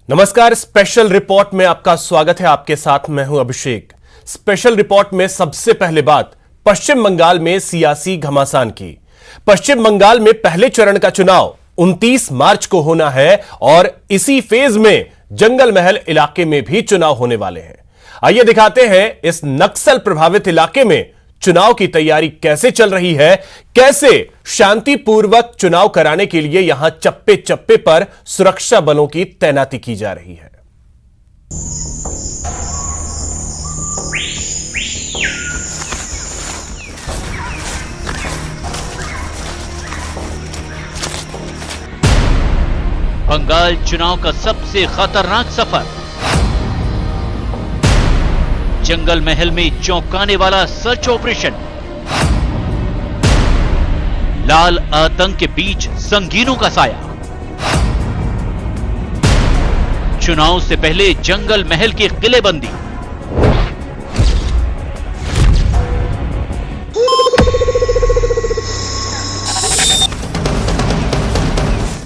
नमस्कार, special report में आपका स्वागत है। आपके साथ मैं हूं अभिषेक। स्पेशल रिपोर्ट में सबसे पहले बात पश्चिम बंगाल में सियासी घमासान की। पश्चिम बंगाल में पहले चरण का चुनाव 29 मार्च को होना है और इसी फेज में जंगल महल इलाके में भी चुनाव होने वाले हैं। आइए दिखाते हैं इस नक्सल प्रभावित इलाके में चुनाव की तैयारी कैसे चल रही है, कैसे शांतिपूर्वक चुनाव कराने के लिए यहां चप्पे चप्पे पर सुरक्षा बलों की तैनाती की जा रही है। बंगाल चुनाव का सबसे खतरनाक सफर। जंगल महल में चौंकाने वाला सर्च ऑपरेशन। लाल आतंक के बीच संगीनों का साया। चुनाव से पहले जंगल महल की किलेबंदी।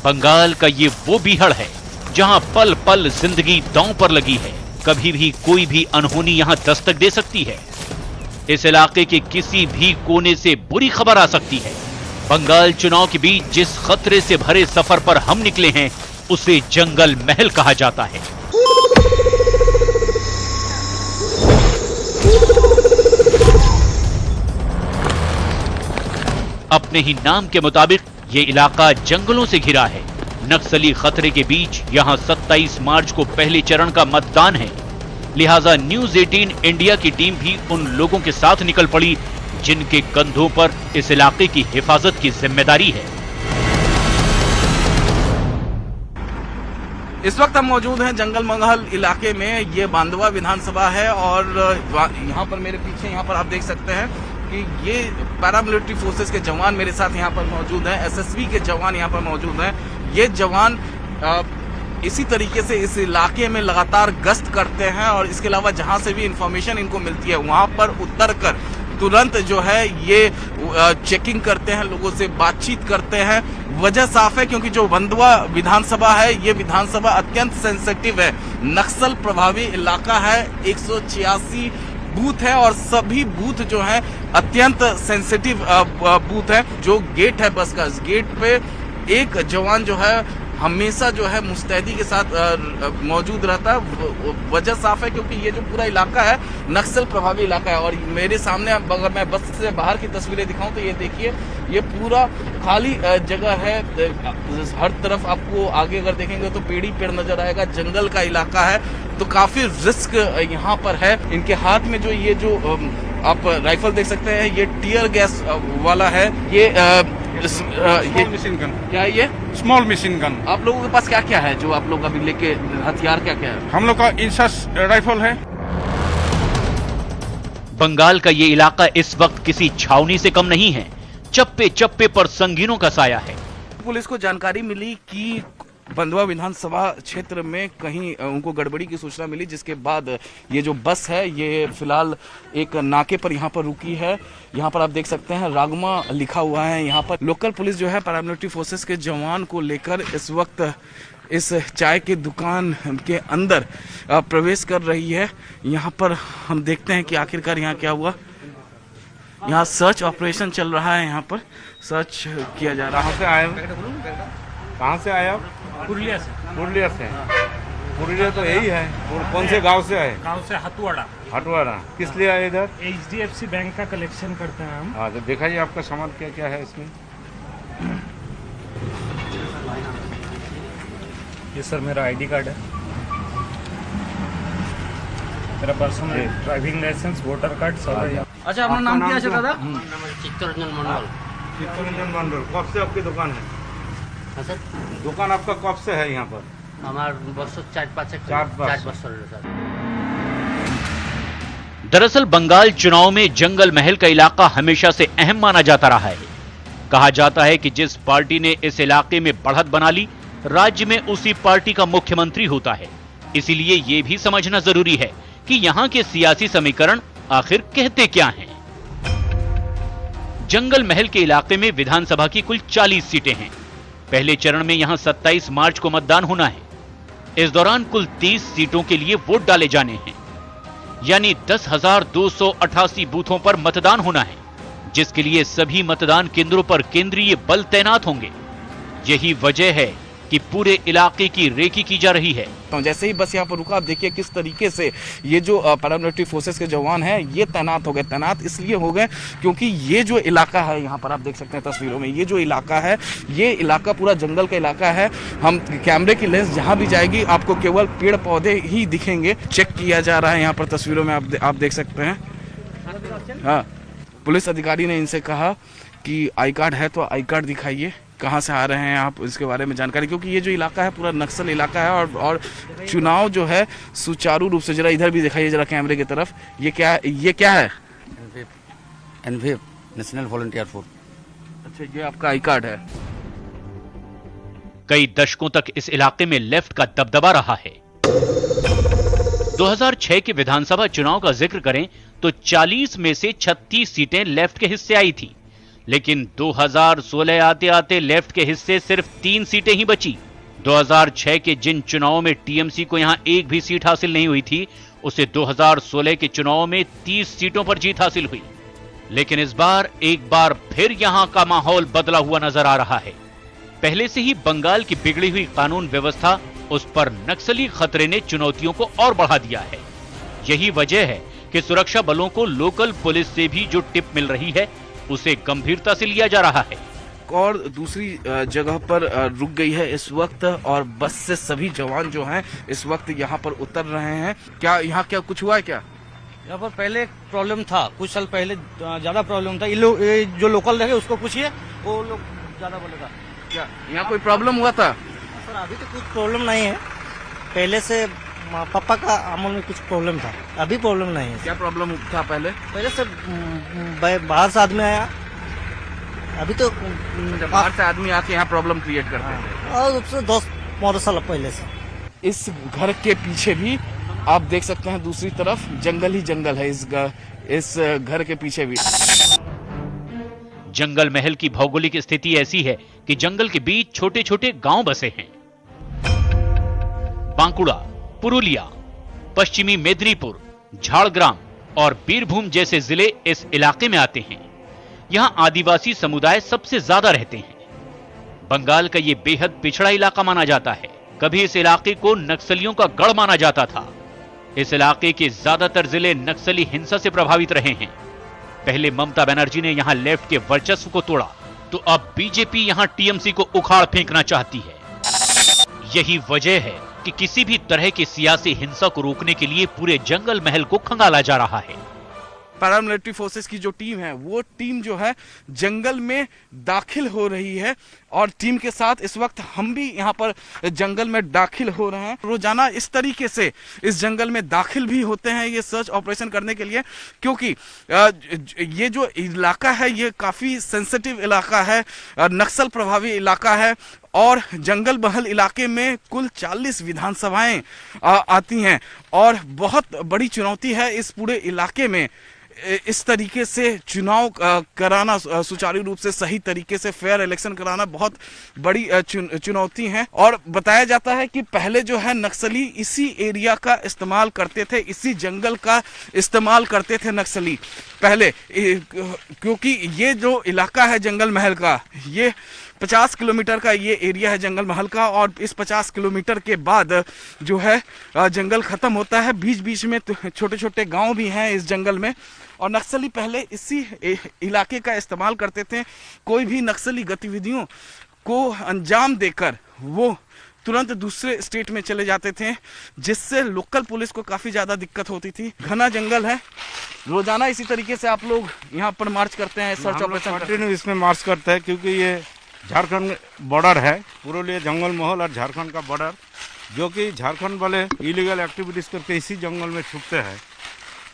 बंगाल का ये वो बीहड़ है जहां पल पल जिंदगी दांव पर लगी है। कभी भी कोई भी अनहोनी यहां दस्तक दे सकती है। इस इलाके के किसी भी कोने से बुरी खबर आ सकती है। बंगाल चुनाव के बीच जिस खतरे से भरे सफर पर हम निकले हैं उसे जंगल महल कहा जाता है। अपने ही नाम के मुताबिक ये इलाका जंगलों से घिरा है। नक्सली खतरे के बीच यहां 27 मार्च को पहले चरण का मतदान है। लिहाजा न्यूज 18 इंडिया की टीम भी उन लोगों के साथ निकल पड़ी जिनके कंधों पर इस इलाके की हिफाजत की जिम्मेदारी है। इस वक्त हम मौजूद हैं जंगल महल इलाके में। ये बांदवा विधानसभा है और यहाँ पर मेरे पीछे यहाँ पर आप देख सकते हैं कि ये पैरामिलिट्री फोर्सेस के जवान मेरे साथ यहाँ पर मौजूद हैं। एसएसबी के जवान यहाँ पर मौजूद हैं। ये जवान इसी तरीके से इस इलाके में लगातार गश्त करते हैं और इसके अलावा जहां से भी इंफॉर्मेशन इनको मिलती है वहां पर उतर कर तुरंत जो है ये चेकिंग करते हैं, लोगों से बातचीत करते हैं। वजह साफ है क्योंकि जो बांदवा विधानसभा है ये विधानसभा अत्यंत सेंसिटिव है, नक्सल प्रभावी इलाका है। 186 बूथ है और सभी बूथ जो है अत्यंत सेंसिटिव बूथ है। जो गेट है बस का, इस गेट पे एक जवान जो है हमेशा जो है मुस्तैदी के साथ मौजूद रहता है। वजह साफ है क्योंकि ये जो पूरा इलाका है नक्सल प्रभावी इलाका है। और मेरे सामने अगर मैं बस से बाहर की तस्वीरें दिखाऊं तो ये देखिए, ये पूरा खाली जगह है। हर तरफ आपको आगे अगर देखेंगे तो पेड़ ही पेड़ नजर आएगा। जंगल का इलाका है तो काफी रिस्क यहाँ पर है। इनके हाथ में जो ये जो आप राइफल देख सकते हैं ये टीयर गैस वाला है। ये मशीन गन। क्या है ये? Small machine gun. आप लोगों के पास क्या क्या है जो आप लोग अभी लेके हथियार क्या क्या है? हम लोग का इंसास राइफल है। बंगाल का ये इलाका इस वक्त किसी छावनी से कम नहीं है। चप्पे चप्पे पर संगीनों का साया है। पुलिस को जानकारी मिली कि बांदवा विधानसभा क्षेत्र में कहीं उनको गड़बड़ी की सूचना मिली, जिसके बाद ये जो बस है ये फिलहाल एक नाके पर यहाँ पर रुकी है। यहाँ पर आप देख सकते हैं रागमा लिखा हुआ है। यहाँ पर लोकल पुलिस जो है पैरामिलिट्री फोर्सेस के जवान को लेकर इस वक्त इस चाय की दुकान के अंदर प्रवेश कर रही है। यहाँ पर हम देखते हैं कि आखिरकार यहाँ क्या हुआ। यहाँ सर्च ऑपरेशन चल रहा है, यहाँ पर सर्च किया जा रहा है। कहाँ से आए आप? पुरुलिया से। पुरुलिया से। पुरुलिया तो यही है। और कौन से गांव से आए? गांव से हटवाड़ा। हटवाड़ा। किस लिए आए इधर? HDFC बैंक का कलेक्शन करते हैं हम। हाँ, तो दिखाइए आपका सामान क्या क्या है इसमें। ये सर मेरा ID कार्ड है, मेरा personal driving licence, voter card सब है। अच्छा, अपना नाम क्या है दादा? चित्तरंजन मंडल। कब से आपकी दुकान है? हाँ सर, दुकान आपका कब से है यहाँ पर? हमार बस 4-5 दरअसल बंगाल चुनाव में जंगल महल का इलाका हमेशा से अहम माना जाता रहा है। कहा जाता है कि जिस पार्टी ने इस इलाके में बढ़त बना ली, राज्य में उसी पार्टी का मुख्यमंत्री होता है। इसीलिए ये भी समझना जरूरी है कि यहाँ के सियासी समीकरण आखिर कहते क्या हैं। जंगल महल के इलाके में विधानसभा की कुल 40 सीटें हैं। पहले चरण में यहां 27 मार्च को मतदान होना है। इस दौरान कुल 30 सीटों के लिए वोट डाले जाने हैं, यानी 10,288 बूथों पर मतदान होना है, जिसके लिए सभी मतदान केंद्रों पर केंद्रीय बल तैनात होंगे। यही वजह है कि पूरे इलाके की रेकी की जा रही है। तो जैसे ही बस यहाँ पर रुका, आप देखिए किस तरीके से ये जो पैरामिलिट्री फोर्सेस के जवान हैं ये तैनात हो गए। तैनात इसलिए हो गए क्योंकि ये जो इलाका है, यहाँ पर आप देख सकते हैं तस्वीरों में, ये जो इलाका है, ये इलाका पूरा जंगल का इलाका है। हम कैमरे की लेंस जहाँ भी जाएगी आपको केवल पेड़ पौधे ही दिखेंगे। चेक किया जा रहा है यहाँ पर तस्वीरों में, आप देख सकते हैं। हाँ, पुलिस अधिकारी ने इनसे कहा कि आई कार्ड है तो आई कार्ड दिखाइए, कहाँ से आ रहे हैं आप, इसके बारे में जानकारी, क्योंकि ये जो इलाका है पूरा नक्सल इलाका है और चुनाव जो है सुचारू रूप से, जरा इधर भी दिखाइए जरा कैमरे की तरफ, ये क्या है? एनवीएफ नेशनल वॉलंटियर फोर्स। अच्छा, ये आपका आई कार्ड है। कई दशकों तक इस इलाके में लेफ्ट का दबदबा रहा है। 2006 के विधानसभा चुनाव का जिक्र करें तो 40 में से 36 सीटें लेफ्ट के हिस्से आई थी, लेकिन 2016 आते आते लेफ्ट के हिस्से सिर्फ 3 सीटें ही बची। 2006 के जिन चुनावों में टीएमसी को यहां एक भी सीट हासिल नहीं हुई थी, उसे 2016 के चुनाव में 30 सीटों पर जीत हासिल हुई। लेकिन इस बार एक बार फिर यहां का माहौल बदला हुआ नजर आ रहा है। पहले से ही बंगाल की बिगड़ी हुई कानून व्यवस्था, उस पर नक्सली खतरे ने चुनौतियों को और बढ़ा दिया है। यही वजह है कि सुरक्षा बलों को लोकल पुलिस से भी जो टिप मिल रही है उसे गंभीरता से लिया जा रहा है। और दूसरी जगह पर रुक गई है इस वक्त, और बस से सभी जवान जो हैं इस वक्त यहाँ पर उतर रहे हैं। क्या यहाँ क्या कुछ हुआ है क्या? यहाँ पर पहले प्रॉब्लम था, कुछ साल पहले ज्यादा प्रॉब्लम था। ये जो लोकल रहे उसको पूछिए, वो लोग ज्यादा बोलेगा। क्या यहाँ कोई प्रॉब्लम हुआ था? सर अभी तो कुछ प्रॉब्लम नहीं है, पहले से पापा का अमल में कुछ प्रॉब्लम था, अभी प्रॉब्लम नहीं है। क्या प्रॉब्लम था पहले? पहले से बाहर से आदमी आया, अभी तो बाहर से आदमी आके यहाँ प्रॉब्लम क्रिएट करते हैं। और उससे 10-15 साल पहले से। इस घर के पीछे भी आप देख सकते हैं, दूसरी तरफ जंगल ही जंगल है। इस घर के पीछे भी जंगल महल की भौगोलिक स्थिति ऐसी है कि जंगल के बीच छोटे छोटे गांव बसे हैं। बांकुड़ा, पुरुलिया, पश्चिमी मेदिनीपुर, झाड़ग्राम और बीरभूम जैसे जिले इस इलाके में आते हैं। यहां आदिवासी समुदाय सबसे ज्यादा रहते हैं। बंगाल का यह बेहद पिछड़ा इलाका माना जाता है। कभी इस इलाके को नक्सलियों का गढ़ माना जाता था। इस इलाके के ज्यादातर जिले नक्सली हिंसा से प्रभावित रहे हैं। पहले ममता बनर्जी ने यहां लेफ्ट के वर्चस्व को तोड़ा, तो अब बीजेपी यहां टीएमसी को उखाड़ फेंकना चाहती है। यही वजह है कि किसी भी तरह की सियासी हिंसा को रोकने के लिए पूरे जंगल महल को खंगाला जा रहा है। पैरामिलिट्री फोर्सेस की जो टीम है, वो टीम जो है जंगल में दाखिल हो रही है, और टीम के साथ इस वक्त हम भी यहाँ पर जंगल में दाखिल हो रहे हैं। रोजाना इस तरीके से इस जंगल में दाखिल भी होते हैं ये सर्च ऑपरेशन करने के लिए, क्योंकि ये जो इलाका है ये काफी सेंसिटिव इलाका है, नक्सल प्रभावी इलाका है, और जंगल महल इलाके में कुल 40 विधानसभाएं आती हैं, और बहुत बड़ी चुनौती है इस पूरे इलाके में इस तरीके से चुनाव कराना, सुचारू रूप से सही तरीके से फेयर इलेक्शन कराना बहुत बड़ी चुनौती है। और बताया जाता है कि पहले जो है नक्सली इसी एरिया का इस्तेमाल करते थे, इसी जंगल का इस्तेमाल करते थे नक्सली पहले, क्योंकि ये जो इलाका है जंगल महल का, ये 50 किलोमीटर का ये एरिया है जंगल महल का, और इस 50 किलोमीटर के बाद जो है जंगल खत्म होता है। बीच बीच में छोटे छोटे गांव भी हैं इस जंगल में, और नक्सली पहले इसी इलाके का इस्तेमाल करते थे। कोई भी नक्सली गतिविधियों को अंजाम देकर वो तुरंत दूसरे स्टेट में चले जाते थे, जिससे लोकल पुलिस को काफी ज्यादा दिक्कत होती थी। घना जंगल है, रोजाना इसी तरीके से आप लोग यहाँ पर मार्च करते हैं, सर्च ऑपरेशन इसमें मार्च करते हैं, क्योंकि ये झारखंड बॉर्डर है, पुरुलिया जंगल महल और झारखंड का बॉर्डर, जो कि झारखंड वाले इलीगल एक्टिविटीज़ करके इसी जंगल में छुपते हैं।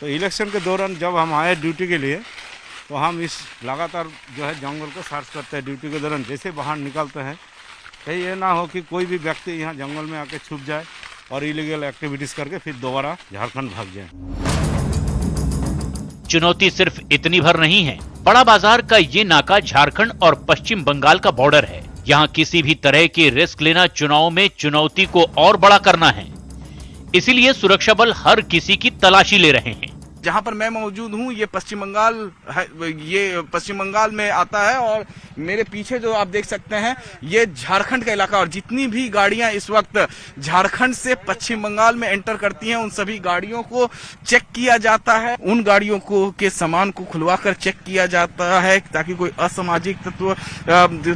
तो इलेक्शन के दौरान जब हम आए ड्यूटी के लिए, तो हम इस लगातार जो है जंगल को सर्च करते हैं ड्यूटी के दौरान। जैसे बाहर निकलते हैं, कहीं ये ना हो कि कोई भी व्यक्ति यहाँ जंगल में आके छुप जाए और इलीगल एक्टिविटीज़ करके फिर दोबारा झारखंड भाग जाए। चुनौती सिर्फ इतनी भर नहीं है। बड़ा बाजार का ये नाका झारखंड और पश्चिम बंगाल का बॉर्डर है। यहां किसी भी तरह के रिस्क लेना चुनाव में चुनौती को और बड़ा करना है, इसीलिए सुरक्षा बल हर किसी की तलाशी ले रहे हैं। जहां पर मैं मौजूद हूं ये पश्चिम बंगाल है, ये पश्चिम बंगाल में आता है और मेरे पीछे जो आप देख सकते हैं ये झारखंड का इलाका, और जितनी भी गाड़ियां इस वक्त झारखंड से पश्चिम बंगाल में एंटर करती हैं उन सभी गाड़ियों को चेक किया जाता है। उन गाड़ियों को के सामान को खुलवाकर चेक किया जाता है ताकि कोई असामाजिक तत्व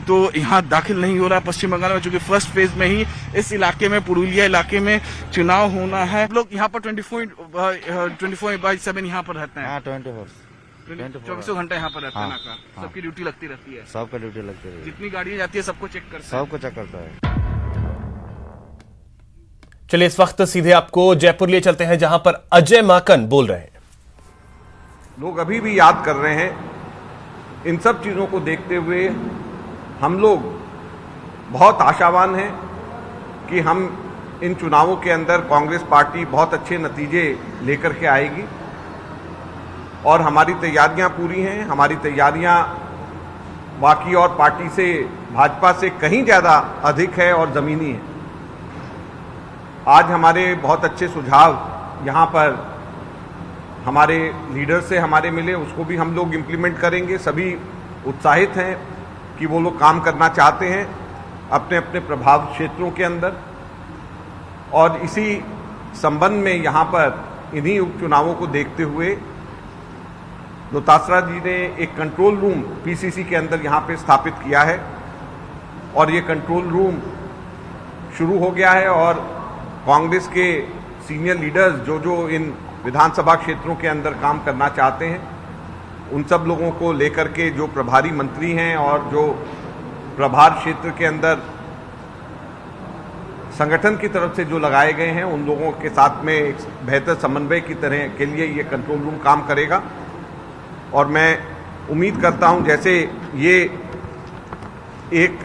तो यहाँ दाखिल नहीं हो रहा पश्चिम बंगाल में, चूंकि फर्स्ट फेज में ही इस इलाके में, पुरुलिया इलाके में चुनाव होना है। लोग यहाँ पर 24/7 यहाँ पर रहते हैं। हाँ 24 घंटे यहाँ पर रहते हैं। हाँ, नाका हाँ। सबकी ड्यूटी लगती रहती है। सबका ड्यूटी लगती है, जितनी गाड़ियां जाती है सबको चेक करते हैं। सबको चेक करता है। चलिए इस वक्त सीधे आपको जयपुर लिए चलते हैं जहां पर अजय माकन बोल रहे हैं। लोग अभी भी याद कर रहे हैं। इन सब चीजों को देखते हुए हम लोग बहुत आशावान हैं कि हम इन चुनावों के अंदर कांग्रेस पार्टी बहुत अच्छे नतीजे लेकर के आएगी और हमारी तैयारियां पूरी हैं। हमारी तैयारियां बाकी और पार्टी से, भाजपा से कहीं ज्यादा अधिक है और जमीनी है। आज हमारे बहुत अच्छे सुझाव यहां पर हमारे लीडर से हमारे मिले, उसको भी हम लोग इम्प्लीमेंट करेंगे। सभी उत्साहित हैं कि वो लोग काम करना चाहते हैं अपने अपने प्रभाव क्षेत्रों के अंदर, और इसी संबंध में यहाँ पर इन्हीं उपचुनावों को देखते हुए दोतासरा जी ने एक कंट्रोल रूम पीसीसी के अंदर यहाँ पे स्थापित किया है और ये कंट्रोल रूम शुरू हो गया है और कांग्रेस के सीनियर लीडर्स जो इन विधानसभा क्षेत्रों के अंदर काम करना चाहते हैं उन सब लोगों को लेकर के जो प्रभारी मंत्री हैं और जो प्रभार क्षेत्र के अंदर संगठन की तरफ से जो लगाए गए हैं उन लोगों के साथ में एक बेहतर समन्वय की तरह के लिए ये कंट्रोल रूम काम करेगा। और मैं उम्मीद करता हूं, जैसे ये एक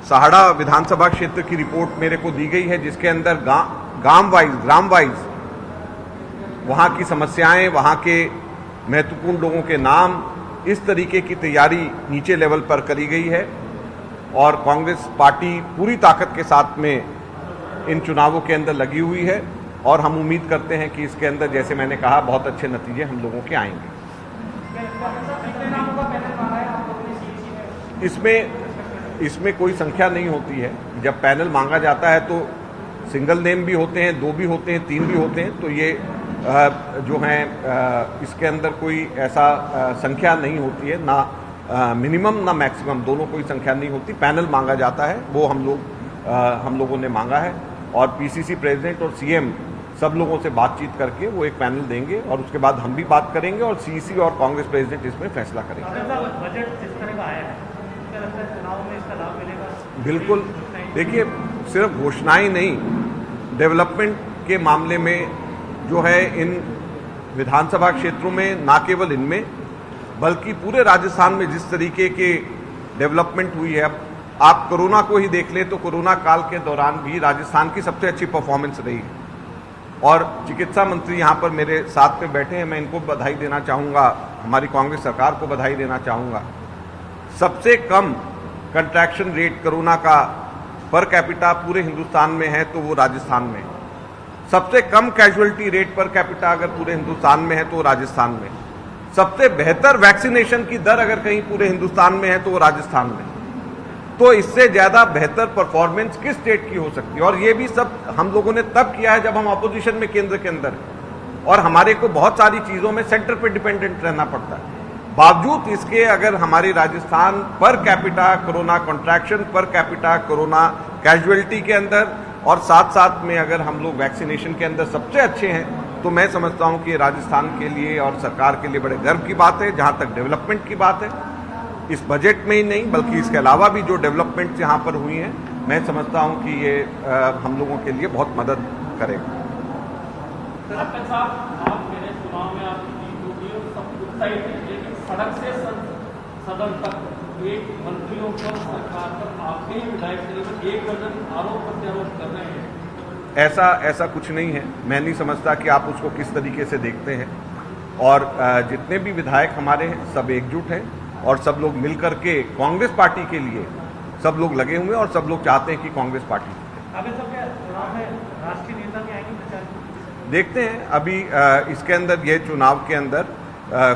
सहाड़ा विधानसभा क्षेत्र की रिपोर्ट मेरे को दी गई है जिसके अंदर ग्राम वाइज वहां की समस्याएं, वहां के महत्वपूर्ण लोगों के नाम, इस तरीके की तैयारी नीचे लेवल पर करी गई है और कांग्रेस पार्टी पूरी ताकत के साथ में इन चुनावों के अंदर लगी हुई है और हम उम्मीद करते हैं कि इसके अंदर, जैसे मैंने कहा, बहुत अच्छे नतीजे हम लोगों के आएंगे। इसमें कोई संख्या नहीं होती है। जब पैनल मांगा जाता है तो सिंगल नेम भी होते हैं, 2 भी होते हैं, 3 भी होते हैं, तो ये जो हैं इसके अंदर कोई ऐसा संख्या नहीं होती है, ना मिनिमम ना मैक्सिमम, दोनों कोई संख्या नहीं होती। पैनल मांगा जाता है, वो हम लोगों ने मांगा है और पीसीसी प्रेसिडेंट और सीएम सब लोगों से बातचीत करके वो एक पैनल देंगे और उसके बाद हम भी बात करेंगे और सीसी और कांग्रेस प्रेसिडेंट इसमें फैसला करेंगे। बजट जिस तरह का आया है, क्या लगता है चुनाव में इसका लाभ मिलेगा? बिल्कुल। देखिए, सिर्फ घोषणाएं नहीं, डेवलपमेंट के मामले में जो है इन विधानसभा क्षेत्रों में, ना केवल इनमें बल्कि पूरे राजस्थान में जिस तरीके के डेवलपमेंट हुई है, आप कोरोना को ही देख लें तो कोरोना काल के दौरान भी राजस्थान की सबसे अच्छी परफॉर्मेंस रही है और चिकित्सा मंत्री यहाँ पर मेरे साथ में बैठे हैं, मैं इनको बधाई देना चाहूँगा, हमारी कांग्रेस सरकार को बधाई देना चाहूँगा। सबसे कम कंट्रैक्शन रेट कोरोना का पर कैपिटा पूरे हिंदुस्तान में है तो वो राजस्थान में है। सबसे कम कैजुअलिटी रेट पर कैपिटा अगर पूरे हिंदुस्तान में है तो राजस्थान में। सबसे बेहतर वैक्सीनेशन की दर अगर कहीं पूरे हिंदुस्तान में है तो वो राजस्थान में। तो इससे ज्यादा बेहतर परफॉर्मेंस किस स्टेट की हो सकती है? और ये भी सब हम लोगों ने तब किया है जब हम अपोजिशन में केंद्र के अंदर है और हमारे को बहुत सारी चीजों में सेंटर पे डिपेंडेंट रहना पड़ता है। बावजूद इसके अगर हमारे Rajasthan per capita corona contraction, per capita corona casualty के अंदर और साथ साथ में अगर हम लोग वैक्सीनेशन के अंदर सबसे अच्छे हैं, तो मैं समझता हूं कि राजस्थान के लिए और सरकार के लिए बड़े गर्व की बात है। जहां तक डेवलपमेंट की बात है, इस बजट में ही नहीं बल्कि इसके अलावा भी जो डेवलपमेंट यहाँ पर हुई हैं, मैं समझता हूं कि ये हम लोगों के लिए बहुत मदद करेगा। सड़क से सदन तक एक मंत्रियों पर, सरकार पर, आपके ही विधायक करीबन 1 दर्जन आरोप प्रत्यारोप कर रहे हैं। ऐसा कुछ नहीं है। मैं नहीं समझता कि आप उसको किस तरीके से देखते हैं। और जितने भी विधायक हमारे हैं सब एकजुट हैं और सब लोग मिलकर के कांग्रेस पार्टी के लिए सब लोग लगे हुए हैं और सब लोग चाहते हैं कि कांग्रेस पार्टी जीते। अभी सब क्या चुनाव में राष्ट्रीय नेता भी आएंगे प्रचार? देखते हैं अभी इसके अंदर, ये चुनाव के अंदर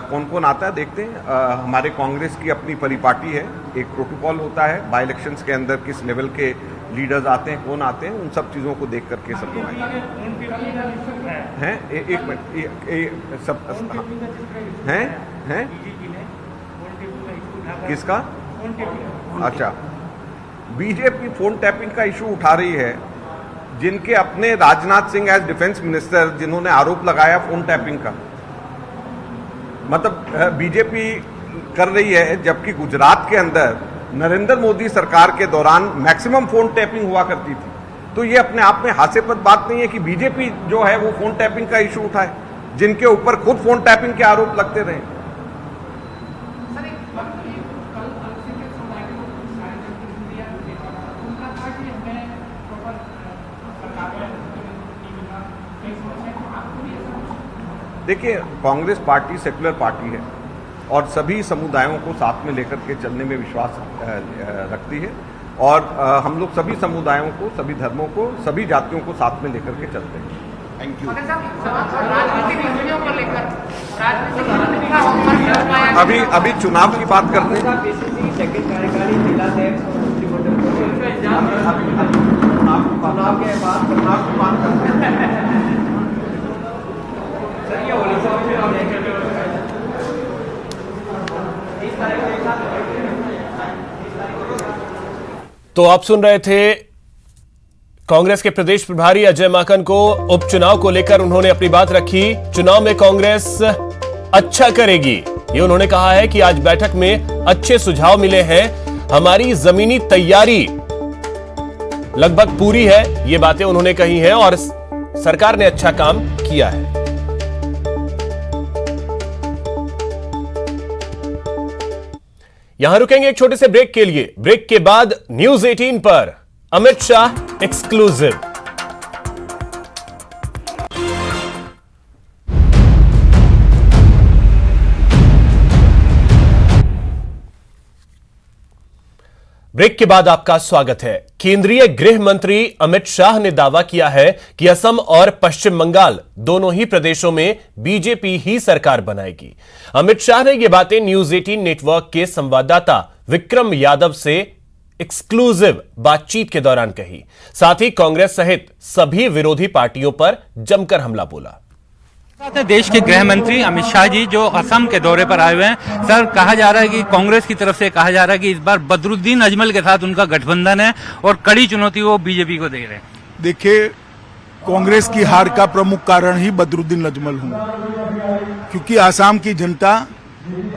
कौन कौन आता है देखते हैं। हमारे कांग्रेस की अपनी परिपाटी है, एक प्रोटोकॉल होता है बाई इलेक्शंस के अंदर, किस लेवल के लीडर्स आते हैं, कौन आते हैं, उन सब चीज़ों को देख करके सब लोग आएंगे। हैं एक मिनट, सब हैं किसका? अच्छा, बीजेपी फोन टैपिंग का इशू उठा रही है, जिनके अपने Rajnath Singh as defence minister जिन्होंने आरोप लगाया फोन टैपिंग का, मतलब बीजेपी कर रही है, जबकि गुजरात के अंदर नरेंद्र मोदी सरकार के दौरान मैक्सिमम फोन टैपिंग हुआ करती थी। तो ये अपने आप में हास्यास्पद बात नहीं है कि बीजेपी जो है वो फोन टैपिंग का इशू उठाए, जिनके ऊपर खुद फोन टैपिंग के आरोप लगते रहे। देखिए, कांग्रेस पार्टी सेकुलर पार्टी है और सभी समुदायों को साथ में लेकर के चलने में विश्वास रखती है, और हम लोग सभी समुदायों को, सभी धर्मों को, सभी जातियों को साथ में लेकर के चलते हैं। Thank you. अभी चुनाव की बात करते हैं। तो आप सुन रहे थे कांग्रेस के प्रदेश प्रभारी अजय माकन को। उपचुनाव को लेकर उन्होंने अपनी बात रखी। चुनाव में कांग्रेस अच्छा करेगी, ये उन्होंने कहा है कि आज बैठक में अच्छे सुझाव मिले हैं। हमारी जमीनी तैयारी लगभग पूरी है, ये बातें उन्होंने कही हैं और सरकार ने अच्छा काम किया है। यहां रुकेंगे एक छोटे से ब्रेक के लिए। ब्रेक के बाद न्यूज 18 पर अमित शाह एक्सक्लूसिव। ब्रेक के बाद आपका स्वागत है। केंद्रीय गृह मंत्री अमित शाह ने दावा किया है कि असम और पश्चिम बंगाल दोनों ही प्रदेशों में बीजेपी ही सरकार बनाएगी। अमित शाह ने यह बातें न्यूज 18 नेटवर्क के संवाददाता विक्रम यादव से एक्सक्लूसिव बातचीत के दौरान कही। साथ ही कांग्रेस सहित सभी विरोधी पार्टियों पर जमकर हमला बोला। देश के गृह मंत्री अमित शाह जी जो असम के दौरे पर आए हुए हैं। सर, कहा जा रहा है कि कांग्रेस की तरफ से कहा जा रहा है कि इस बार बदरुद्दीन अजमल के साथ उनका गठबंधन है और कड़ी चुनौती वो बीजेपी को दे रहे हैं। देखिए, कांग्रेस की हार का प्रमुख कारण ही बदरुद्दीन अजमल हूं, क्योंकि आसाम की जनता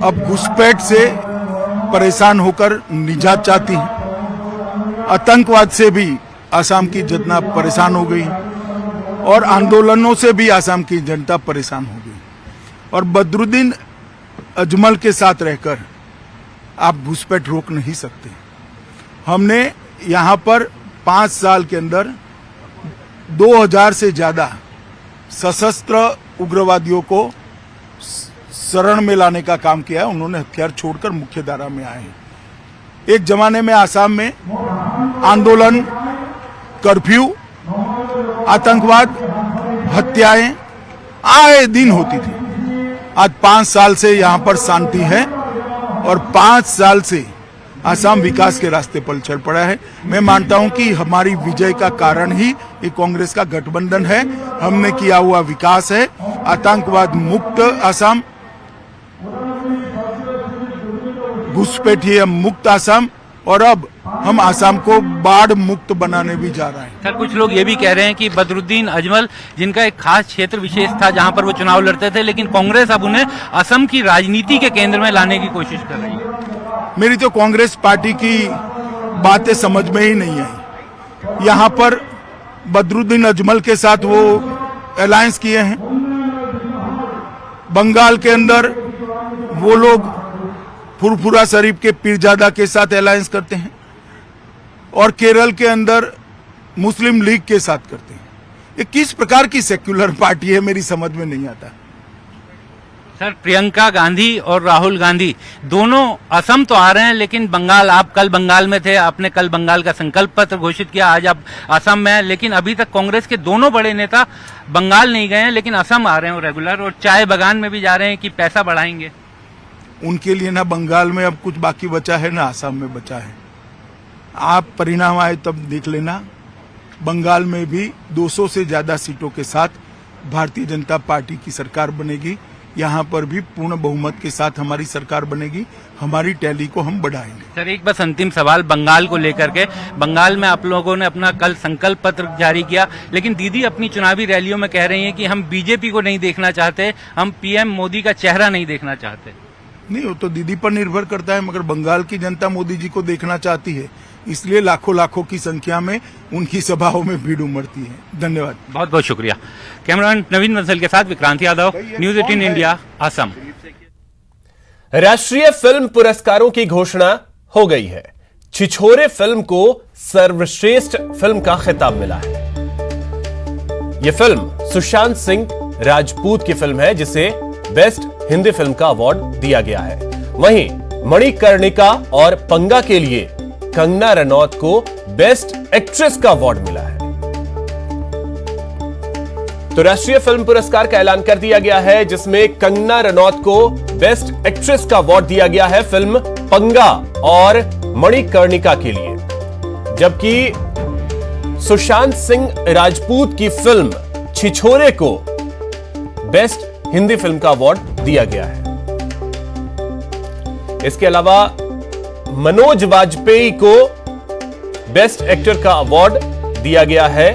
अब घुसपैठ से परेशान होकर निजात चाहती है। आतंकवाद से भी आसाम की जनता परेशान हो गई और आंदोलनों से भी आसाम की जनता परेशान हो गई, और बदरुद्दीन अजमल के साथ रहकर आप घुसपैठ रोक नहीं सकते। हमने यहां पर 5 साल के अंदर 2000 से ज्यादा सशस्त्र उग्रवादियों को शरण में लाने का काम किया। उन्होंने हथियार छोड़कर मुख्यधारा में आए। एक जमाने में आसाम में आंदोलन, कर्फ्यू, आतंकवाद, हत्याएं आए दिन होती थी। आज 5 साल से यहां पर शांति है और 5 साल से आसाम विकास के रास्ते पर चल पड़ा है। मैं मानता हूं कि हमारी विजय का कारण ही ये कांग्रेस का गठबंधन है। हमने किया हुआ विकास है, आतंकवाद मुक्त आसाम, घुसपैठिया मुक्त आसाम, और अब हम आसाम को बाढ़ मुक्त बनाने भी जा रहे हैं। सर, कुछ लोग ये भी कह रहे हैं कि बदरुद्दीन अजमल, जिनका एक खास क्षेत्र विशेष था जहां पर वो चुनाव लड़ते थे, लेकिन कांग्रेस अब उन्हें असम की राजनीति के केंद्र में लाने की कोशिश कर रही है। मेरी तो कांग्रेस पार्टी की बातें समझ में ही नहीं आई। यहां पर बदरुद्दीन अजमल के साथ वो अलायंस किए हैं, बंगाल के अंदर वो लोग फुरफुरा शरीफ के पीरजादा के साथ अलायंस करते हैं, और केरल के अंदर मुस्लिम लीग के साथ करते हैं। ये किस प्रकार की सेक्युलर पार्टी है, मेरी समझ में नहीं आता। सर, प्रियंका गांधी और राहुल गांधी दोनों असम तो आ रहे हैं, लेकिन बंगाल, आप कल बंगाल में थे, आपने कल बंगाल का संकल्प पत्र घोषित किया, आज आप असम में हैं, लेकिन अभी तक कांग्रेस के दोनों बड़े नेता बंगाल नहीं गए हैं, लेकिन असम आ रहे हैं रेगुलर, और चाय बागान में भी जा रहे हैं कि पैसा बढ़ाएंगे। उनके लिए ना बंगाल में अब कुछ बाकी बचा है ना असम में बचा है। आप परिणाम आए तब देख लेना, बंगाल में भी 200 से ज्यादा सीटों के साथ भारतीय जनता पार्टी की सरकार बनेगी। यहाँ पर भी पूर्ण बहुमत के साथ हमारी सरकार बनेगी। हमारी टैली को हम बढ़ाएंगे। सर, एक बस अंतिम सवाल बंगाल को लेकर के। बंगाल में आप लोगों ने अपना कल संकल्प पत्र जारी किया, लेकिन दीदी अपनी चुनावी रैलियों में कह रही हैं कि हम बीजेपी को नहीं देखना चाहते, हम पीएम मोदी का चेहरा नहीं देखना चाहते। नहीं, वो तो दीदी पर निर्भर करता है, मगर बंगाल की जनता मोदी जी को देखना चाहती है, इसलिए लाखों लाखों की संख्या में उनकी सभाओं में भीड़ उमड़ती है। धन्यवाद, बहुत बहुत शुक्रिया। कैमरामैन नवीन बंसल के साथ विक्रांत यादव, न्यूज 18 इंडिया, असम। राष्ट्रीय फिल्म पुरस्कारों की घोषणा हो गई है। छिछोरे फिल्म को सर्वश्रेष्ठ फिल्म का खिताब मिला है। यह फिल्म सुशांत सिंह राजपूत की फिल्म है, जिसे बेस्ट हिंदी फिल्म का अवार्ड दिया गया है। वहीं मणिकर्णिका और पंगा के लिए कंगना रनौत को बेस्ट एक्ट्रेस का अवार्ड मिला है। तो राष्ट्रीय फिल्म पुरस्कार का ऐलान कर दिया गया है, जिसमें कंगना रनौत को बेस्ट एक्ट्रेस का अवार्ड दिया गया है फिल्म पंगा और मणिकर्णिका के लिए, जबकि सुशांत सिंह राजपूत की फिल्म छिछोरे को बेस्ट हिंदी फिल्म का अवार्ड दिया गया है। इसके अलावा मनोज वाजपेयी को बेस्ट एक्टर का अवार्ड दिया गया है।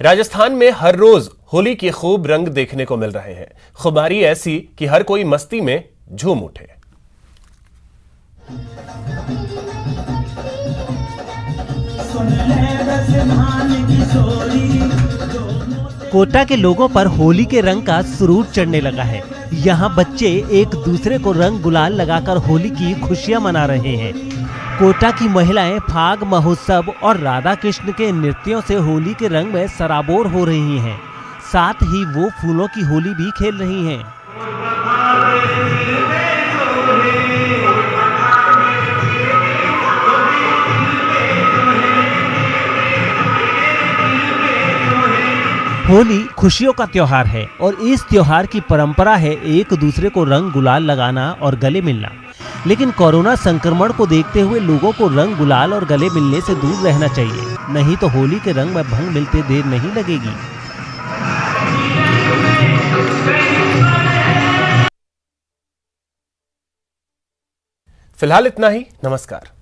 राजस्थान में हर रोज होली के खूब रंग देखने को मिल रहे हैं। खुमारी ऐसी कि हर कोई मस्ती में झूम उठे। कोटा के लोगों पर होली के रंग का सुरूर चढ़ने लगा है। यहाँ बच्चे एक दूसरे को रंग गुलाल लगाकर होली की खुशियां मना रहे हैं। कोटा की महिलाएं फाग महोत्सव और राधा कृष्ण के नृत्यों से होली के रंग में सराबोर हो रही हैं। साथ ही वो फूलों की होली भी खेल रही हैं। होली खुशियों का त्योहार है और इस त्योहार की परंपरा है एक दूसरे को रंग गुलाल लगाना और गले मिलना। लेकिन कोरोना संक्रमण को देखते हुए लोगों को रंग गुलाल और गले मिलने से दूर रहना चाहिए, नहीं तो होली के रंग में भंग मिलते देर नहीं लगेगी। फिलहाल इतना ही। नमस्कार।